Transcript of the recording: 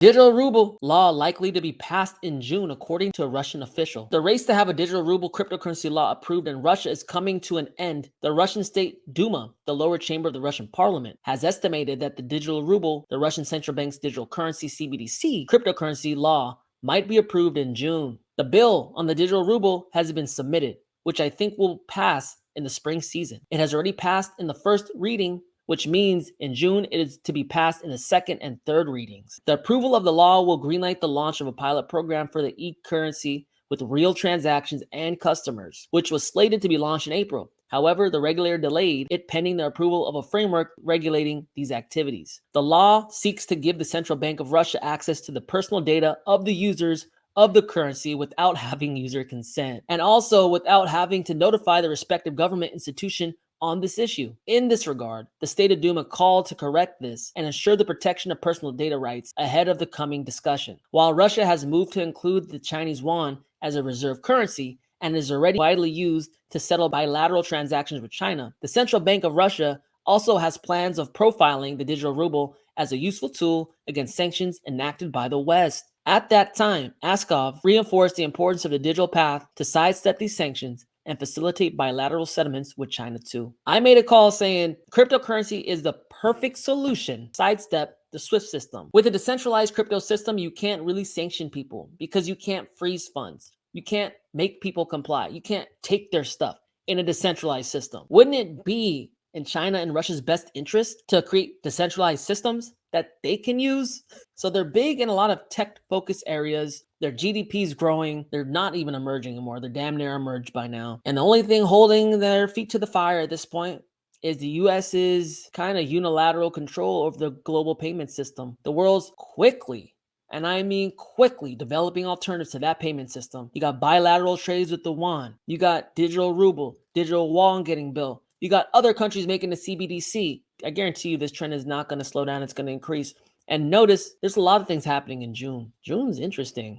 Digital ruble law likely to be passed in June, according to a Russian official. The race to have a digital ruble cryptocurrency law approved in Russia is coming to an end. The Russian State Duma, the lower chamber of the Russian parliament, has estimated that the digital ruble, the Russian central bank's digital currency cbdc cryptocurrency law, might be approved in June. The bill on the digital ruble has been submitted, which I think will pass in the spring season. It has already passed in the first reading, which means in June it is to be passed in the second and third readings. The approval of the law will greenlight the launch of a pilot program for the e-currency with real transactions and customers, which was slated to be launched in April. However, the regulator delayed it pending the approval of a framework regulating these activities. The law seeks to give the Central Bank of Russia access to the personal data of the users of the currency without having user consent, and also without having to notify the respective government institution on this issue. In this regard, the State of Duma called to correct this and ensure the protection of personal data rights ahead of the coming discussion. While Russia has moved to include the Chinese yuan as a reserve currency and is already widely used to settle bilateral transactions with China, the Central Bank of Russia also has plans of profiling the digital ruble as a useful tool against sanctions enacted by the West. At that time, Askov reinforced the importance of the digital path to sidestep these sanctions and facilitate bilateral settlements with China too. I made a call saying cryptocurrency is the perfect solution, sidestep the SWIFT system. With a decentralized crypto system, you can't really sanction people because you can't freeze funds. You can't make people comply. You can't take their stuff in a decentralized system. Wouldn't it be in China and Russia's best interest to create decentralized systems that they can use? So they're big in a lot of tech-focused areas. Their GDP is growing. They're not even emerging anymore. They're damn near emerged by now. And the only thing holding their feet to the fire at this point is the US's kind of unilateral control over the global payment system. The world's quickly, and I mean quickly, developing alternatives to that payment system. You got bilateral trades with the yuan. You got digital ruble, digital yuan getting built. You got other countries making the CBDC. I guarantee you this trend is not going to slow down. It's going to increase. And notice there's a lot of things happening in June. June's interesting.